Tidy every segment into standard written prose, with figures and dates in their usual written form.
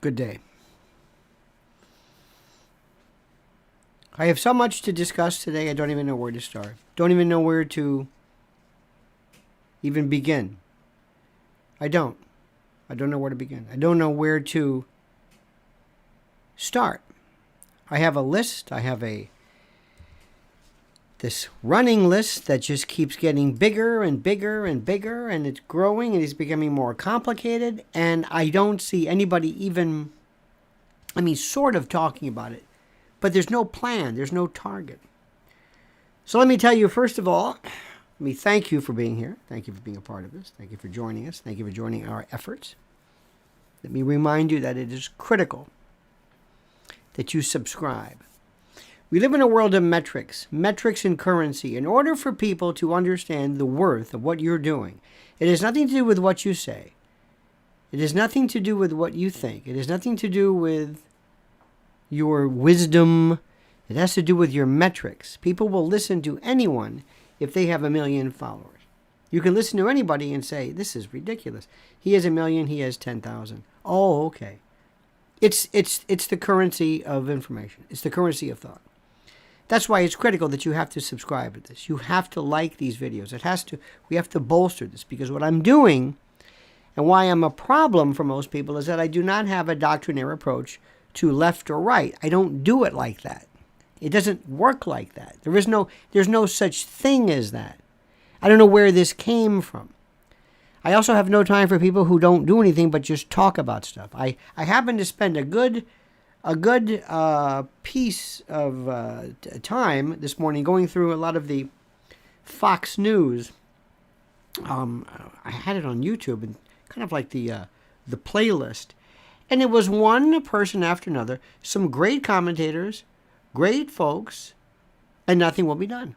Good day. I have so much to discuss today, I don't even know where to start. Don't even know where to even begin. I don't know where to begin. I don't know where to start. I have a list. I have this running list that just keeps getting bigger and bigger and bigger, and it's growing and it's becoming more complicated, and I don't see anybody even, sort of talking about it, but there's no plan, there's no target. So let me tell you, first of all, let me thank you for being here. Thank you for being a part of this. Thank you for joining us. Thank you for joining our efforts. Let me remind you that it is critical that you subscribe. We live in a world of metrics and currency. In order for people to understand the worth of what you're doing, it has nothing to do with what you say. It has nothing to do with what you think. It has nothing to do with your wisdom. It has to do with your metrics. People will listen to anyone if they have 1 million followers. You can listen to anybody and say, this is ridiculous. He has 1 million, he has 10,000. Oh, okay. It's the currency of information. It's the currency of thought. That's why it's critical that you have to subscribe to this. You have to like these videos. We have to bolster this, because what I'm doing and why I'm a problem for most people is that I do not have a doctrinaire approach to left or right. I don't do it like that. It doesn't work like that. There's no such thing as that. I don't know where this came from. I also have no time for people who don't do anything but just talk about stuff. I happen to spend a good piece of time this morning going through a lot of the Fox News. I had it on YouTube and kind of like the playlist, and it was one person after another, some great commentators, great folks, and nothing will be done.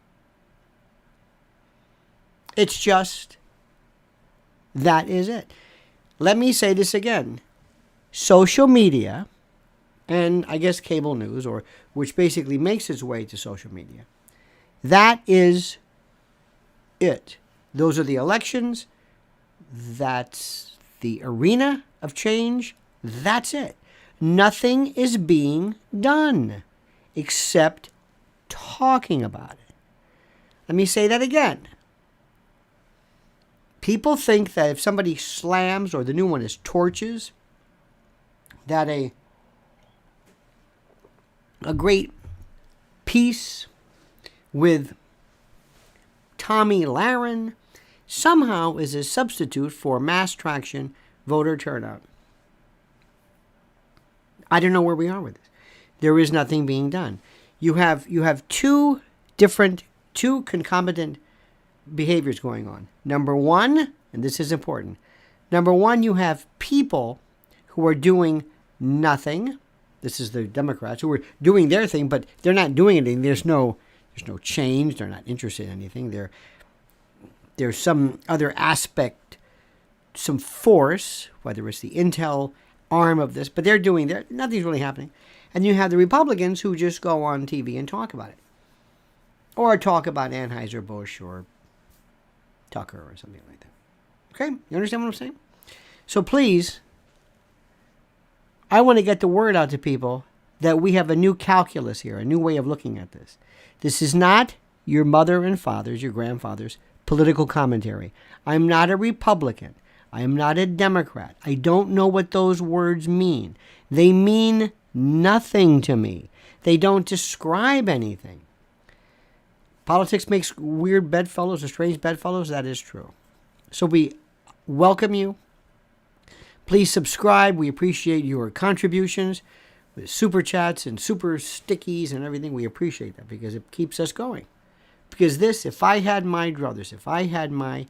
It's just, that is it. Let me say this again. Social media, and I guess cable news, or which basically makes its way to social media, that is it. Those are the elections. That's the arena of change. That's it. Nothing is being done except talking about it. Let me say that again. People think that if somebody slams, or the new one is torches, that a great piece with Tommy Lahren somehow is a substitute for mass traction voter turnout. I don't know where we are with this. There is nothing being done. You have two concomitant behaviors going on. Number one, and this is important, number one, you have people who are doing nothing. This is the Democrats who are doing their thing, but they're not doing anything. There's no change. They're not interested in anything. There's some other aspect, some force, whether it's the intel arm of this, but nothing's really happening. And you have the Republicans who just go on TV and talk about it. Or talk about Anheuser-Busch or Tucker or something like that. Okay? You understand what I'm saying? So please, I want to get the word out to people that we have a new calculus here, a new way of looking at this. This is not your mother and father's, your grandfather's political commentary. I'm not a Republican. I am not a Democrat. I don't know what those words mean. They mean nothing to me. They don't describe anything. Politics makes weird bedfellows or strange bedfellows. That is true. So we welcome you. Please subscribe. We appreciate your contributions with super chats and super stickies and everything. We appreciate that because it keeps us going. Because this, if I had my druthers, if I had my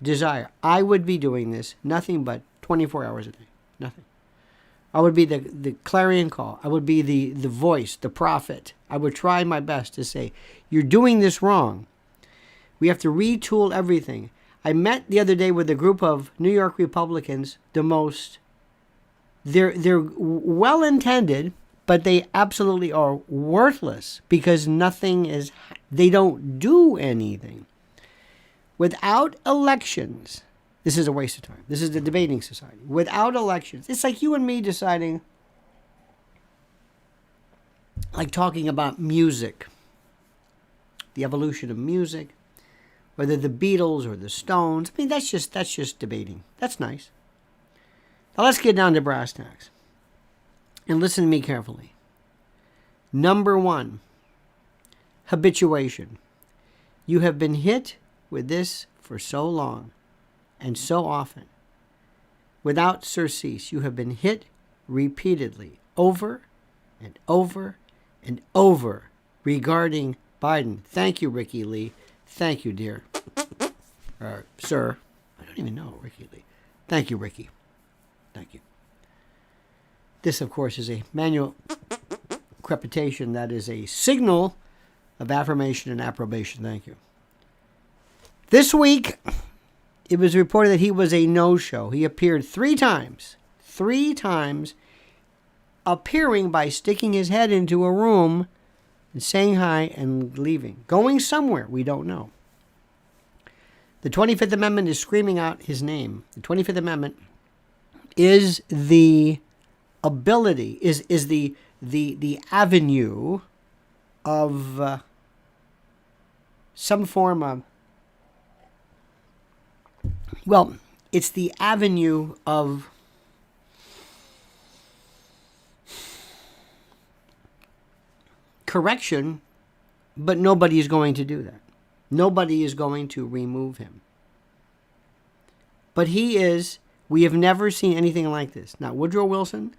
desire, I would be doing this nothing but 24 hours a day. Nothing. I would be the clarion call. I would be the voice, the prophet. I would try my best to say, you're doing this wrong. We have to retool everything. I met the other day with a group of New York Republicans, they're well-intended, but they absolutely are worthless because they don't do anything. Without elections, This is a waste of time. This is the debating society. Without elections, it's like you and me deciding, like talking about music, the evolution of music, whether the Beatles or the Stones. I mean, that's just debating. That's nice. Now let's get down to brass tacks. And listen to me carefully. Number one, habituation. You have been hit with this for so long and so often. Without surcease, you have been hit repeatedly, over and over and over, regarding Biden. Thank you, Ricky Lee. Thank you, dear. Sir. I don't even know Ricky Lee. Thank you, Ricky. Thank you. This, of course, is a manual crepitation. That is a signal of affirmation and approbation. Thank you. This week, it was reported that he was a no-show. He appeared 3 times. 3 times, appearing by sticking his head into a room and saying hi and leaving. Going somewhere, we don't know. The 25th Amendment is screaming out his name. The 25th Amendment is the ability, is the avenue of some form of, well, it's the avenue of correction, but nobody is going to do that. Nobody is going to remove him. But he is, we have never seen anything like this. Not Woodrow Wilson,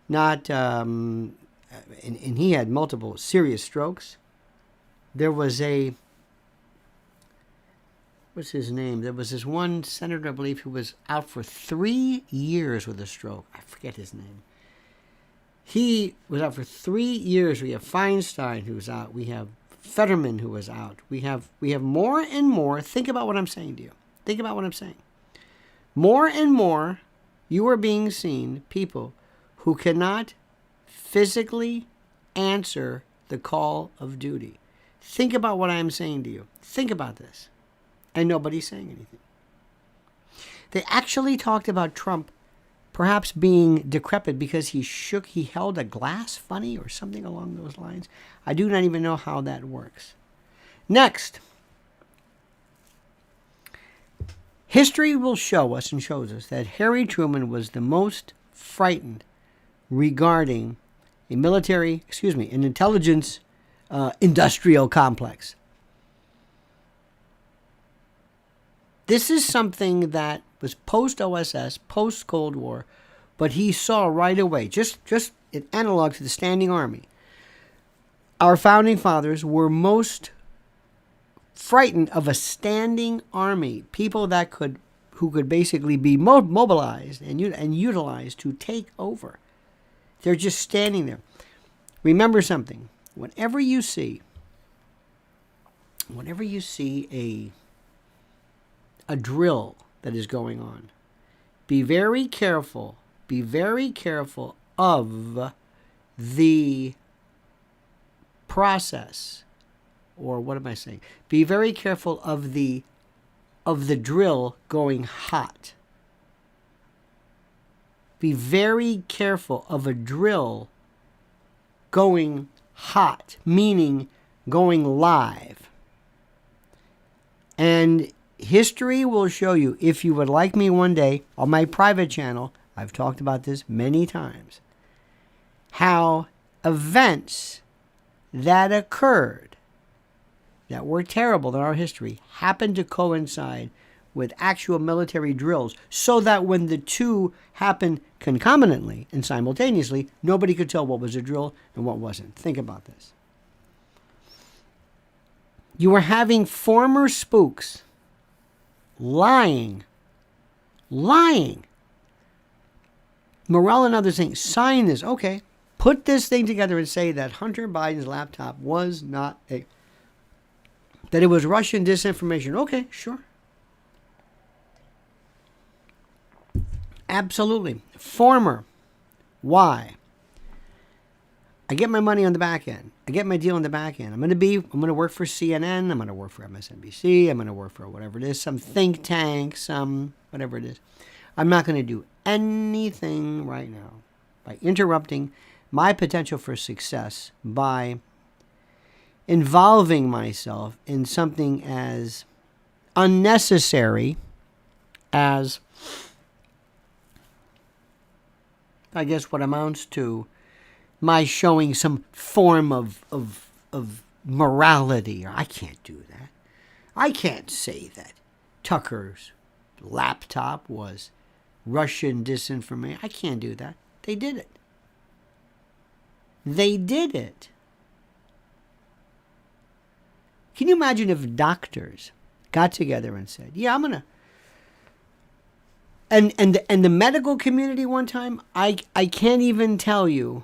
not, and he had multiple serious strokes. There was what's his name? There was this one senator, I believe, who was out for 3 years with a stroke. I forget his name. He was out for 3 years. We have Feinstein, who was out. We have Fetterman, who was out. We have more and more. Think about what I'm saying to you. Think about what I'm saying. More and more, you are being seen, people who cannot physically answer the call of duty. Think about what I'm saying to you. Think about this. And nobody's saying anything. They actually talked about Trump perhaps being decrepit because he held a glass funny or something along those lines. I do not even know how that works. Next, history will show us and shows us that Harry Truman was the most frightened regarding an intelligence industrial complex. This is something that was post-OSS, post-Cold War, but he saw right away, just an analog to the standing army. Our founding fathers were most frightened of a standing army, people who could basically be mobilized and utilized to take over. They're just standing there. Remember something. Whenever you see a drill that is going on, be very careful of the process, or what am I saying? Be very careful of the drill going hot. Be very careful of a drill going hot, meaning going live. And history will show you, if you would like me one day, on my private channel, I've talked about this many times, how events that occurred, that were terrible in our history, happened to coincide with actual military drills, so that when the two happened concomitantly and simultaneously, nobody could tell what was a drill and what wasn't. Think about this. You are having former spooks lying. Morell and others saying, sign this. Okay, put this thing together and say that Hunter Biden's laptop was not that it was Russian disinformation. Okay, sure. Absolutely. Former. Why? I get my money on the back end. I get my deal on the back end. I'm going to work for CNN. I'm going to work for MSNBC. I'm going to work for whatever it is, some think tank, some whatever it is. I'm not going to do anything right now by interrupting my potential for success by involving myself in something as unnecessary as, I guess, what amounts to my showing some form of morality. I can't do that. I can't say that Tucker's laptop was Russian disinformation. I can't do that. They did it. They did it. Can you imagine if doctors got together and said, yeah, I'm going to... And the medical community one time, I can't even tell you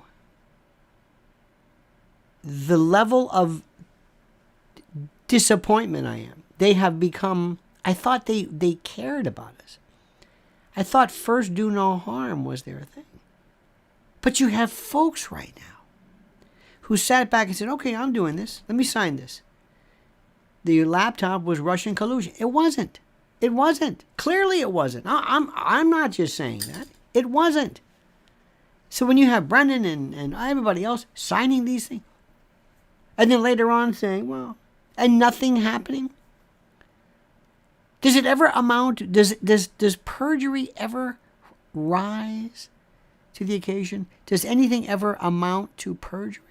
the level of disappointment I am. They have become... I thought they cared about us. I thought first do no harm was their thing. But you have folks right now who sat back and said, okay, I'm doing this. Let me sign this. The laptop was Russian collusion. It wasn't. It wasn't. Clearly it wasn't. I'm not just saying that. It wasn't. So when you have Brennan and everybody else signing these things, and then later on saying, well, and nothing happening, does it ever amount, does perjury ever rise to the occasion? Does anything ever amount to perjury?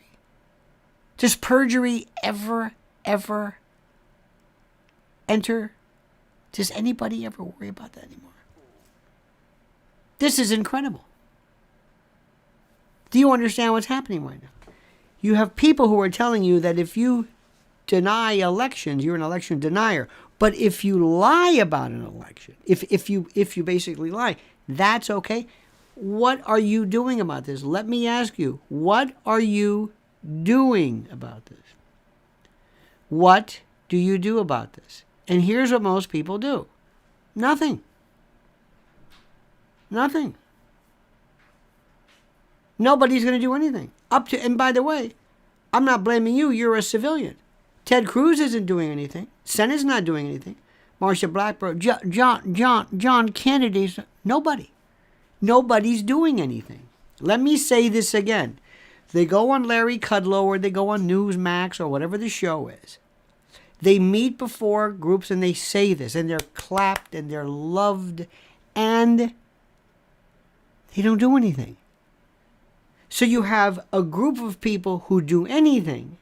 Does perjury ever enter? Does anybody ever worry about that anymore? This is incredible. Do you understand what's happening right now? You have people who are telling you that if you deny elections, you're an election denier. But if you lie about an election, if you basically lie, that's okay. What are you doing about this? Let me ask you, what are you doing about this? What do you do about this? And here's what most people do. Nothing. Nothing. Nobody's going to do anything. And by the way, I'm not blaming you. You're a civilian. Ted Cruz isn't doing anything. Senate's not doing anything. Marsha Blackburn, John Kennedy's, nobody. Nobody's doing anything. Let me say this again. They go on Larry Kudlow or they go on Newsmax or whatever the show is. They meet before groups and they say this and they're clapped and they're loved and they don't do anything. So you have a group of people who do anything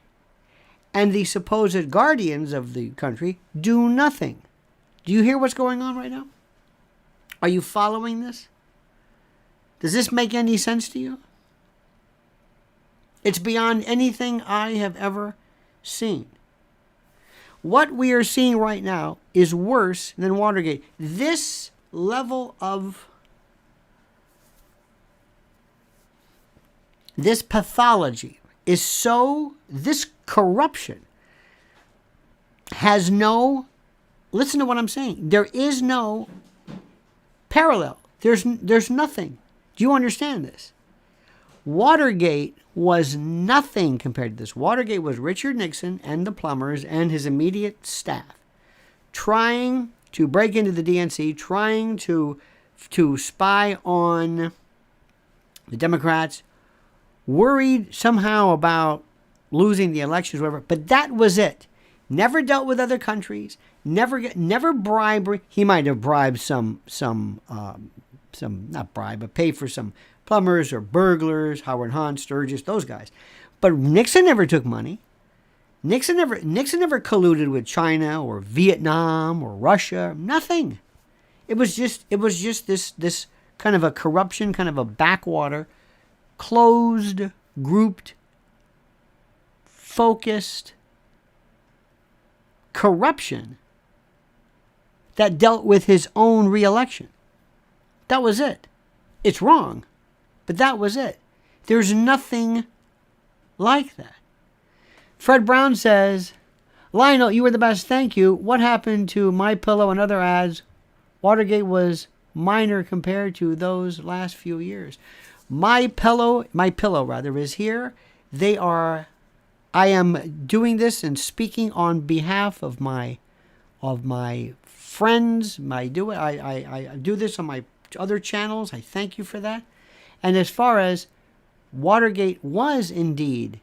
and the supposed guardians of the country do nothing. Do you hear what's going on right now? Are you following this? Does this make any sense to you? It's beyond anything I have ever seen. What we are seeing right now is worse than Watergate. This level of, this pathology is so, this corruption has no, listen to what I'm saying, there is no parallel. There's nothing. Do you understand this? Watergate was nothing compared to this. Watergate was Richard Nixon and the plumbers and his immediate staff trying to break into the DNC, trying to spy on the Democrats, worried somehow about losing the elections, whatever. But that was it. Never dealt with other countries. Never bribery. He might have bribed some not bribe, but pay for some plumbers or burglars, Howard Hunt, Sturgis, those guys. But Nixon never took money. Nixon never colluded with China or Vietnam or Russia. Nothing. It was just this kind of a corruption, kind of a backwater, closed, grouped, focused corruption that dealt with his own re-election. That was it. It's wrong, but that was it. There's nothing like that. Fred Brown says, Lionel, you were the best, thank you. What happened to My Pillow and other ads? Watergate was minor compared to those last few years. My pillow is here. I am doing this and speaking on behalf of my friends. I do this on my other channels. I thank you for that. And as far as Watergate was indeed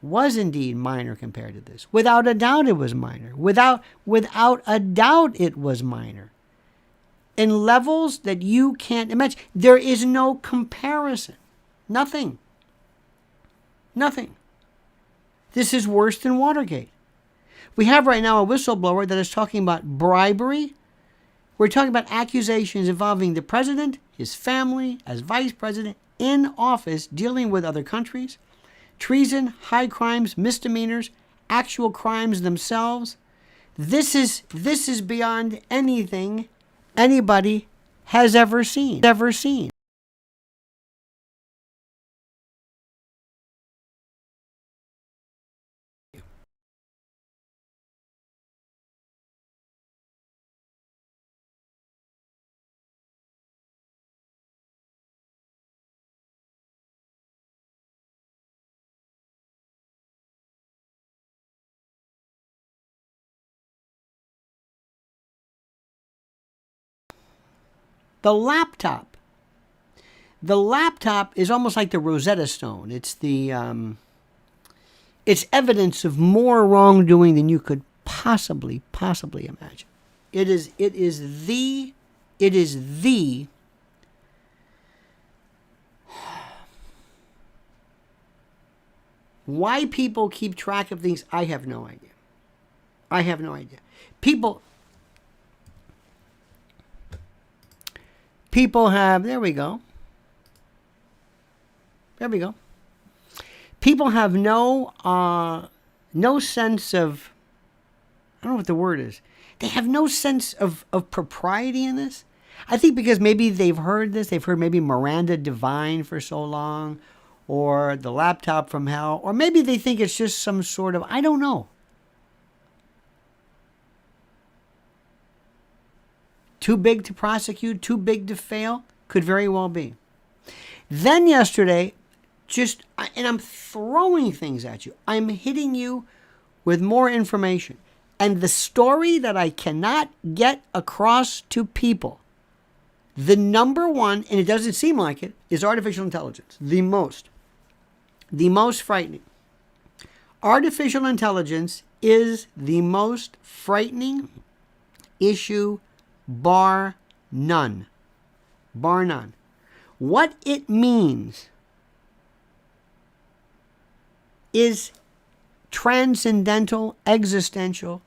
minor compared to this. Without a doubt it was minor. Without a doubt it was minor. In levels that you can't imagine. There is no comparison. Nothing. This is worse than Watergate. We have right now a whistleblower that is talking about bribery. We're talking about accusations involving the president, his family, as vice president, in office, dealing with other countries, treason, high crimes, misdemeanors, actual crimes themselves. This is beyond anything anybody has ever seen. The laptop is almost like the Rosetta Stone. It's it's evidence of more wrongdoing than you could possibly imagine. It is the why people keep track of things. I have no idea. People have, there we go. People have no sense of, I don't know what the word is. They have no sense of propriety in this. I think because maybe they've heard this. They've heard maybe Miranda Divine for so long, or the laptop from hell, or maybe they think it's just some sort of, I don't know. Too big to prosecute, too big to fail? Could very well be. Then yesterday, and I'm throwing things at you. I'm hitting you with more information. And the story that I cannot get across to people, the number one, and it doesn't seem like it, is artificial intelligence. The most frightening. Artificial intelligence is the most frightening issue bar none. What it means is transcendental, existential.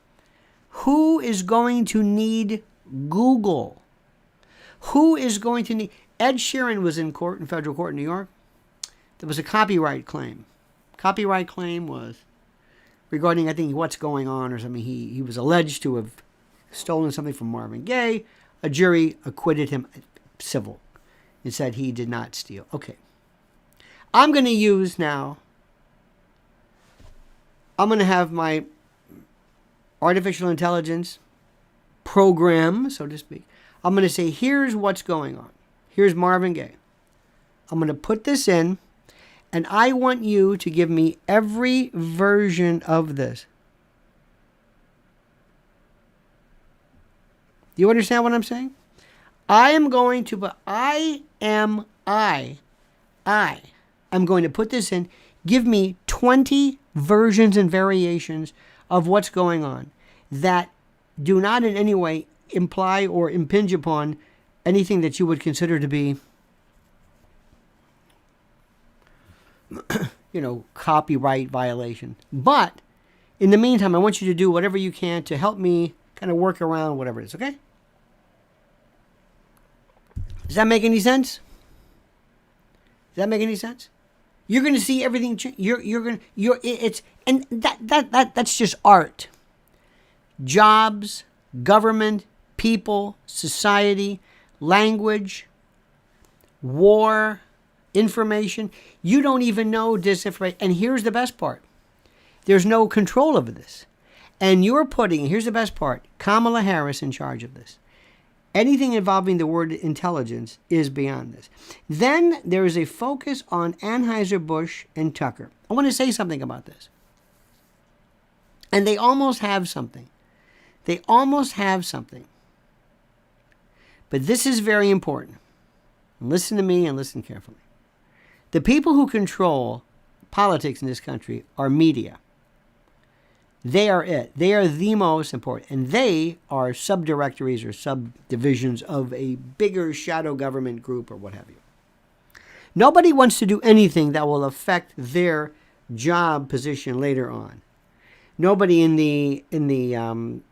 Who is going to need Google? Who is going to need... Ed Sheeran was in court, in federal court in New York. There was a copyright claim. Copyright claim was regarding, I think, what's going on or something. He was alleged to have stolen something from Marvin Gaye. A jury acquitted him, civil, and said he did not steal. Okay. I'm going to use now, I'm going to have my artificial intelligence program, so to speak. I'm going to say, here's what's going on. Here's Marvin Gaye. I'm going to put this in, and I want you to give me every version of this. Do you understand what I'm saying? I am going to put this in. Give me 20 versions and variations of what's going on that do not in any way imply or impinge upon anything that you would consider to be, copyright violation. But in the meantime, I want you to do whatever you can to help me kind of work around whatever it is, okay? Does that make any sense? You're going to see everything. That's just art. Jobs, government, people, society, language, war, information. You don't even know disinformation. And here's the best part. There's no control over this. And you're putting, here's the best part, Kamala Harris in charge of this. Anything involving the word intelligence is beyond this. Then there is a focus on Anheuser-Busch and Tucker. I want to say something about this. And they almost have something. They almost have something. But this is very important. Listen to me and listen carefully. The people who control politics in this country are media. They are it. They are the most important. And they are subdirectories or subdivisions of a bigger shadow government group or what have you. Nobody wants to do anything that will affect their job position later on. Nobody in the intel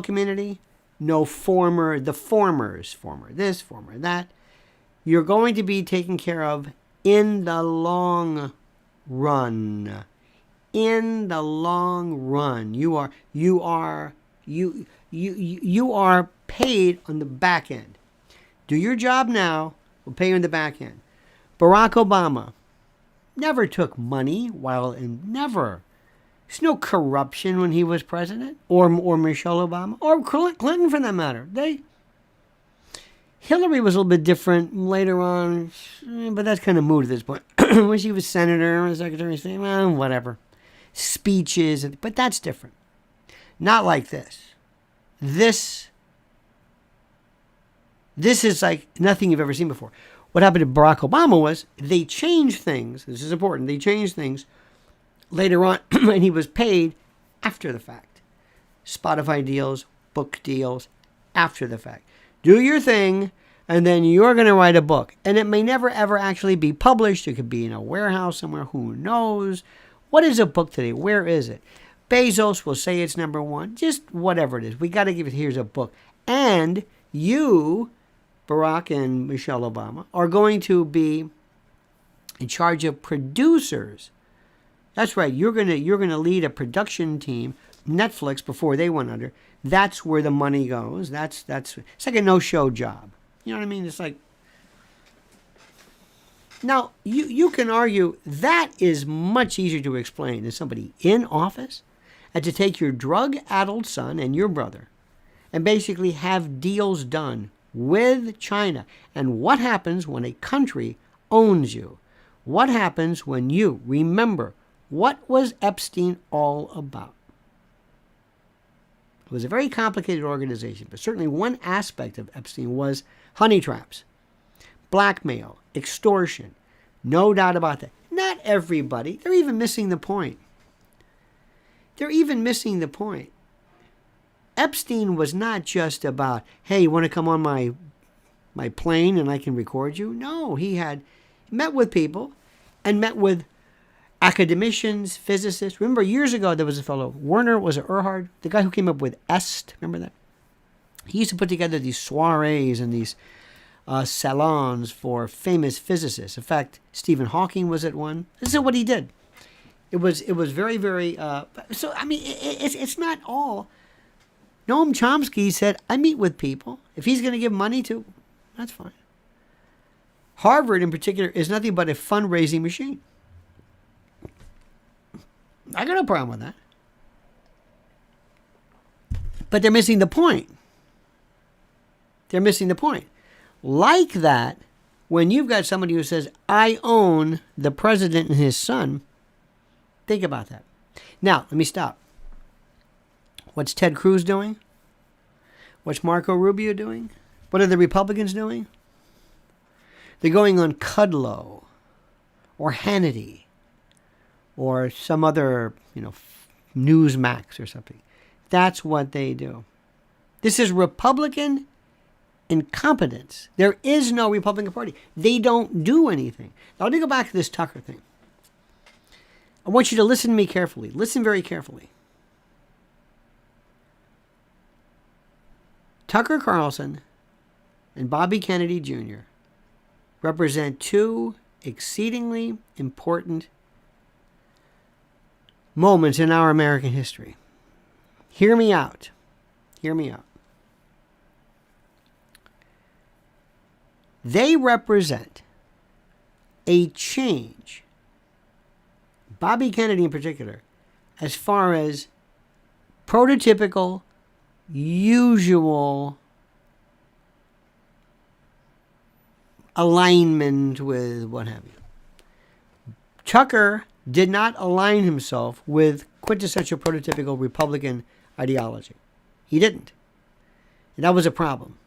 community, no former this, former that. You're going to be taken care of in the long run. In the long run, you are paid on the back end. Do your job now, we'll pay you on the back end. Barack Obama never took money never. There's no corruption when he was president, or Michelle Obama, or Clinton for that matter. Hillary was a little bit different later on, but that's kind of moot at this point. When she was senator or secretary of state, well, whatever. Speeches, but that's different. Not like this. This is like nothing you've ever seen before. What happened to Barack Obama was they changed things. This is important. They changed things later on, and he was paid after the fact. Spotify deals, book deals, after the fact. Do your thing, and then you're going to write a book. And it may never, ever actually be published. It could be in a warehouse somewhere. Who knows? What is a book today? Where is it? Bezos will say it's number one. Just whatever it is. We got to give it, here's a book. And you, Barack and Michelle Obama, are going to be in charge of producers. That's right. You're gonna lead a production team. Netflix, before they went under, that's where the money goes. It's like a no-show job. You know what I mean? It's like, now you can argue that is much easier to explain than somebody in office, and to take your drug-addled son and your brother and basically have deals done with China. And what happens when a country owns you? What happens when you remember? What was Epstein all about? It was a very complicated organization, but certainly one aspect of Epstein was honey traps, blackmail, extortion. No doubt about that. Not everybody. They're even missing the point. Epstein was not just about, hey, you want to come on my plane and I can record you? No, he had met with people and met with academicians, physicists. Remember years ago there was a fellow, Werner, was it Erhard? The guy who came up with EST, remember that? He used to put together these soirees and these salons for famous physicists. In fact, Stephen Hawking was at one. This is what he did. It was very, very, so I mean, it's not all. Noam Chomsky said, I meet with people. If he's going to give money to, that's fine. Harvard in particular is nothing but a fundraising machine. I got no problem with that. But they're missing the point. Like that, when you've got somebody who says, I own the president and his son, think about that. Now, let me stop. What's Ted Cruz doing? What's Marco Rubio doing? What are the Republicans doing? They're going on Kudlow or Hannity or some other, Newsmax or something. That's what they do. This is Republican incompetence. There is no Republican Party. They don't do anything. Now, let me go back to this Tucker thing. I want you to listen to me carefully. Listen very carefully. Tucker Carlson and Bobby Kennedy Jr. represent two exceedingly important moments in our American history. Hear me out. They represent a change, Bobby Kennedy in particular, as far as prototypical, usual alignment with what have you. Tucker did not align himself with quintessential prototypical Republican ideology. He didn't. And that was a problem.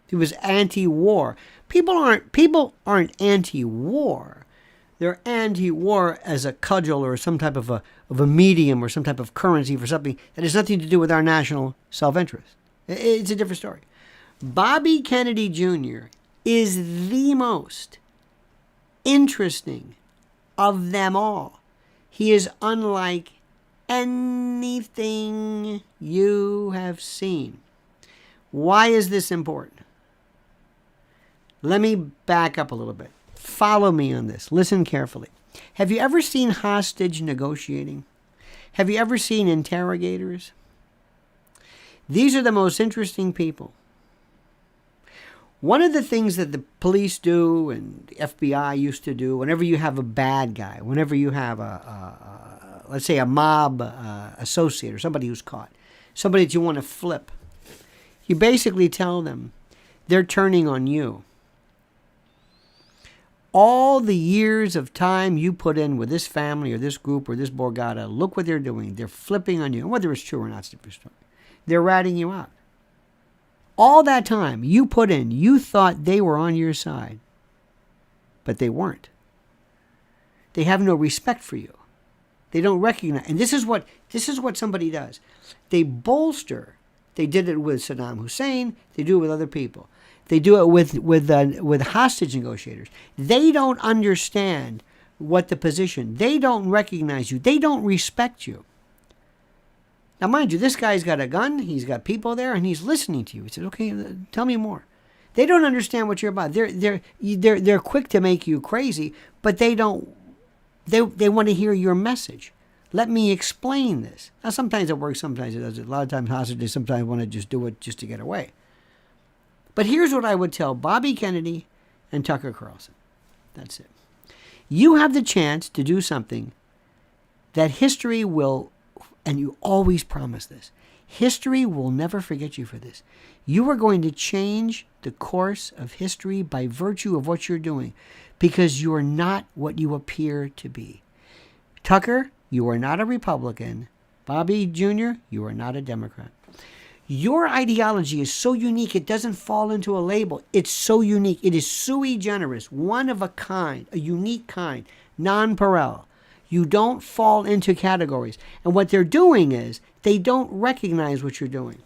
He was anti-war. People aren't anti-war. They're anti-war as a cudgel or some type of a medium or some type of currency for something that has nothing to do with our national self-interest. It's a different story. Bobby Kennedy Jr. is the most interesting of them all. He is unlike anything you have seen. Why is this important? Let me back up a little bit. Follow me on this. Listen carefully. Have you ever seen hostage negotiating? Have you ever seen interrogators? These are the most interesting people. One of the things that the police do and the FBI used to do, whenever you have a bad guy, whenever you have let's say a mob associate or somebody who's caught, somebody that you want to flip, you basically tell them they're turning on you. All the years of time you put in with this family or this group or this Borgata, look what they're doing. They're flipping on you. And whether it's true or not, it's a different story. They're ratting you out. All that time you put in, you thought they were on your side, but they weren't. They have no respect for you. They don't recognize. And this is what somebody does. They bolster. They did it with Saddam Hussein. They do it with other people. They do it with hostage negotiators. They don't understand what the position. They don't recognize you. They don't respect you. Now, mind you, this guy's got a gun. He's got people there, and he's listening to you. He says, "Okay, tell me more." They don't understand what you're about. They're quick to make you crazy, but they don't. They want to hear your message. Let me explain this. Now, sometimes it works, sometimes it doesn't. A lot of times, hostages sometimes want to just do it just to get away. But here's what I would tell Bobby Kennedy and Tucker Carlson. That's it. You have the chance to do something that history will, and you always promise this, history will never forget you for this. You are going to change the course of history by virtue of what you're doing, because you are not what you appear to be. Tucker, you are not a Republican. Bobby Jr., you are not a Democrat. Your ideology is so unique, it doesn't fall into a label. It's so unique. It is sui generis, one of a kind, a unique kind, nonpareil. You don't fall into categories. And what they're doing is they don't recognize what you're doing.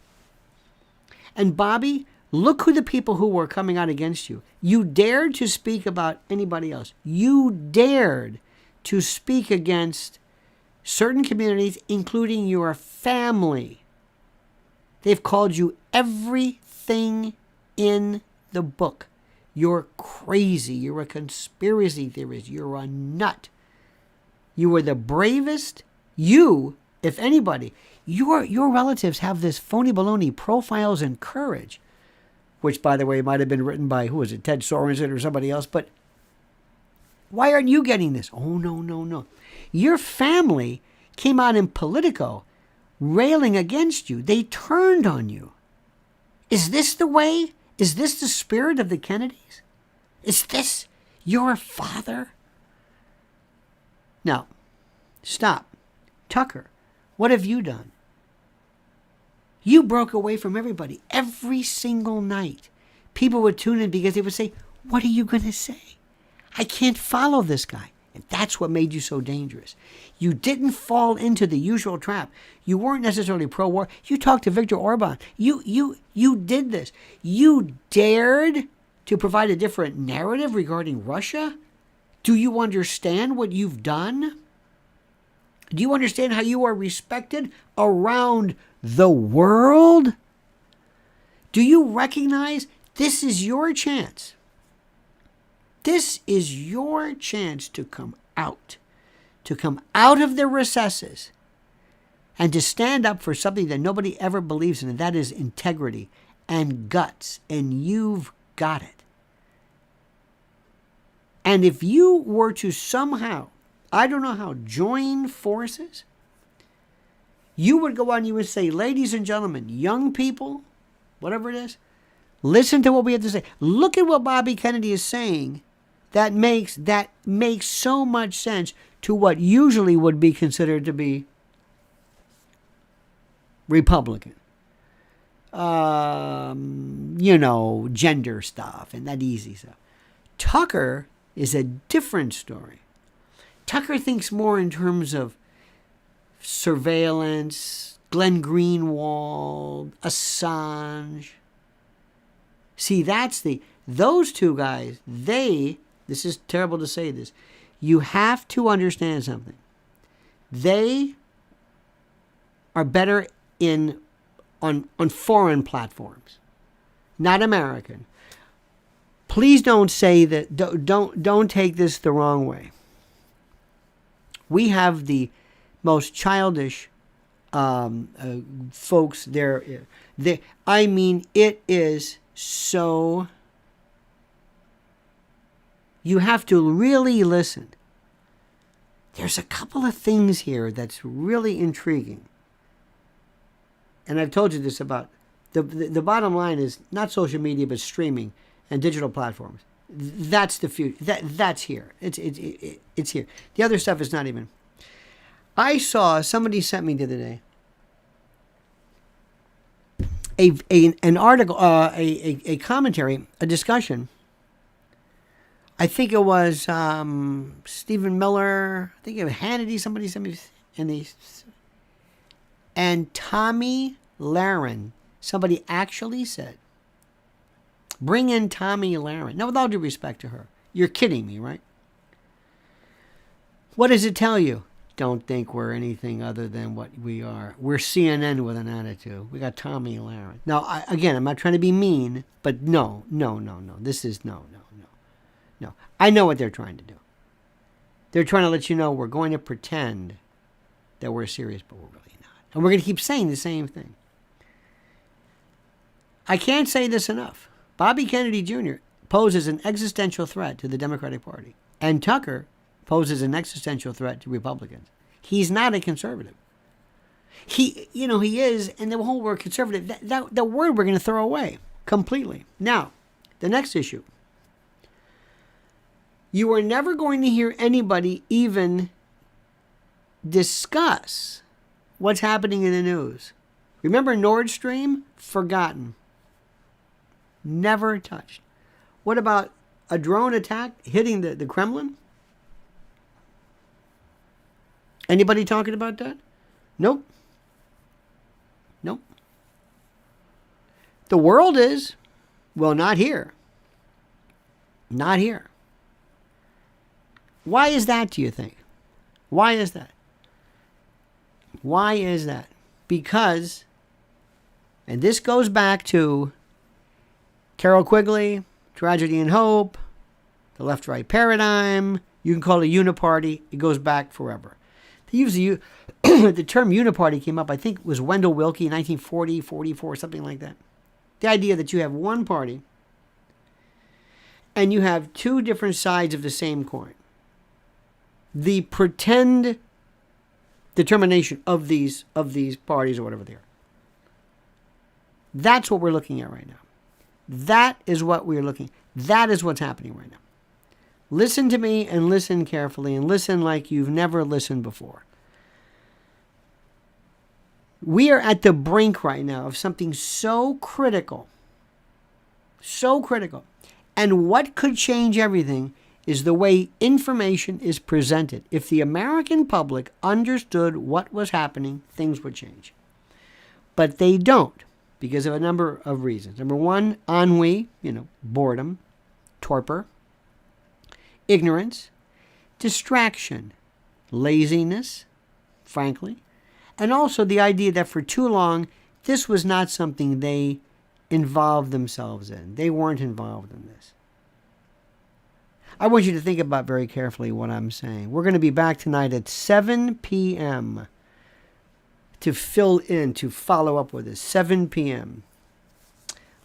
And Bobby, look who the people who were coming out against you. You dared to speak about anybody else. You dared to speak against certain communities, including your family. They've called you everything in the book. You're crazy. You're a conspiracy theorist. You're a nut. You were the bravest. You, if anybody, your relatives have this phony baloney profiles in courage, which, by the way, might have been written by, who was it, Ted Sorensen or somebody else. But why aren't you getting this? Oh, no. Your family came out in Politico railing against you. They turned on you. Is this the way? Is this the spirit of the Kennedys? Is this your father? Now, stop. Tucker, what have you done? You broke away from everybody. Every single night, people would tune in because they would say, "What are you going to say? I can't follow this guy." And that's what made you so dangerous. You didn't fall into the usual trap. You weren't necessarily pro-war. You talked to Viktor Orban. You did this. You dared to provide a different narrative regarding Russia. Do you understand what you've done? Do you understand how you are respected around the world? Do you recognize this is your chance? This is your chance to come out of the recesses and to stand up for something that nobody ever believes in, and that is integrity and guts, and you've got it. And if you were to somehow, I don't know how, join forces, you would go on, you would say, "Ladies and gentlemen, young people," whatever it is, Listen to what we have to say. Look at what Bobby Kennedy is saying. That makes so much sense to what usually would be considered to be Republican. Gender stuff and that easy stuff. Tucker is a different story. Tucker thinks more in terms of surveillance, Glenn Greenwald, Assange. See, those two guys, this is terrible to say this, you have to understand something. They are better on foreign platforms, not American. Please don't say that, don't take this the wrong way. We have the most childish folks there. I mean, it is so, you have to really listen. There's a couple of things here that's really intriguing. And I've told you this about, the bottom line is not social media, but streaming and digital platforms. That's the future. That's here. It's here. The other stuff is not even. I saw, somebody sent me the other day an article, a commentary, a discussion. I think it was Stephen Miller. I think it was Hannity. Somebody sent me, and Tommy Lahren. Somebody actually said, "Bring in Tommy Lahren." Now, with all due respect to her, you're kidding me, right? What does it tell you? Don't think we're anything other than what we are. We're CNN with an attitude. We got Tommy Lahren. Now, again, I'm not trying to be mean, but no. This is no. I know what they're trying to do. They're trying to let you know we're going to pretend that we're serious, but we're really not. And we're going to keep saying the same thing. I can't say this enough. Bobby Kennedy Jr. poses an existential threat to the Democratic Party. And Tucker poses an existential threat to Republicans. He's not a conservative. He is, and the whole word conservative, that word we're going to throw away completely. Now, the next issue. You are never going to hear anybody even discuss what's happening in the news. Remember Nord Stream? Forgotten. Never touched. What about a drone attack hitting the Kremlin? Anybody talking about that? Nope. The world is. Well, not here. Not here. Why is that, do you think? Why is that? Why is that? Because, and this goes back to Carol Quigley, Tragedy and Hope, the left-right paradigm. You can call it uniparty. It goes back forever. They use the term uniparty came up, I think it was Wendell Willkie, 1940, 44, something like that. The idea that you have one party and you have two different sides of the same coin. The pretend determination of these parties or whatever they are. That's what we're looking at right now. That is what we're looking. That is what's happening right now. Listen to me and listen carefully and listen like you've never listened before. We are at the brink right now of something so critical. So critical. And what could change everything is the way information is presented. If the American public understood what was happening, things would change. But they don't because of a number of reasons. Number one, ennui, boredom, torpor, ignorance, distraction, laziness, frankly, and also the idea that for too long, this was not something they involved themselves in. They weren't involved in this. I want you to think about very carefully what I'm saying. We're going to be back tonight at 7 p.m. to fill in, to follow up with this. 7 p.m.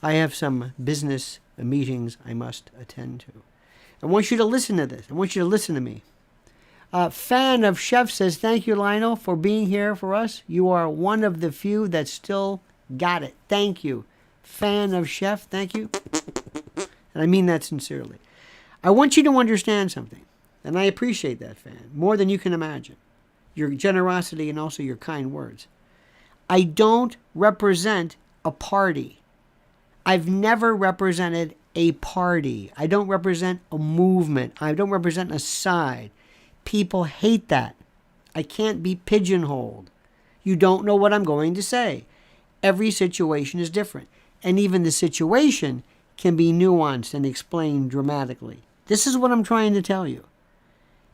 I have some business meetings I must attend to. I want you to listen to this. I want you to listen to me. Fan of Chef says, thank you, Lionel, for being here for us. You are one of the few that still got it. Thank you. fan of Chef, thank you. And I mean that sincerely. I want you to understand something, and I appreciate that, fan, more than you can imagine. Your generosity and also your kind words. I don't represent a party. I've never represented a party. I don't represent a movement. I don't represent a side. People hate that. I can't be pigeonholed. You don't know what I'm going to say. Every situation is different. And even the situation can be nuanced and explained dramatically. This is what I'm trying to tell you.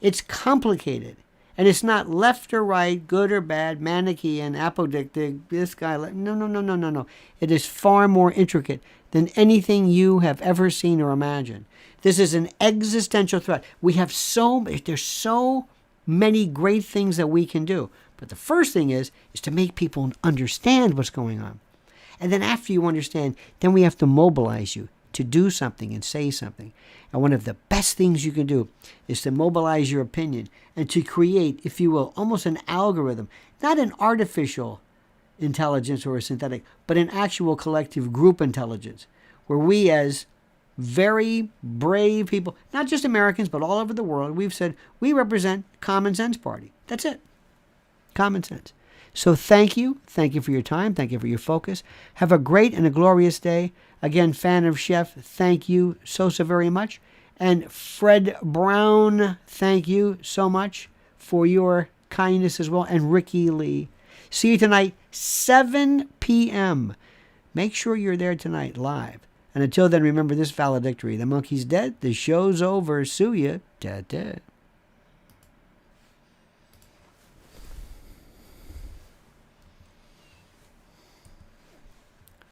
It's complicated. And it's not left or right, good or bad, Manichaean, apodictic, this guy. No. It is far more intricate than anything you have ever seen or imagined. This is an existential threat. There's so many great things that we can do. But the first thing is to make people understand what's going on. And then after you understand, then we have to mobilize you to do something and say something. And one of the best things you can do is to mobilize your opinion and to create, if you will, almost an algorithm, not an artificial intelligence or a synthetic, but an actual collective group intelligence, where we as very brave people, not just Americans, but all over the world, we've said we represent Common Sense Party. That's it. Common sense. So thank you. Thank you for your time. Thank you for your focus. Have a great and a glorious day. Again, fan of Chef, thank you so very much. And Fred Brown, thank you so much for your kindness as well. And Ricky Lee. See you tonight, 7 p.m. Make sure you're there tonight live. And until then, remember this valedictory. The monkey's dead. The show's over. Sue ya. Ta-ta.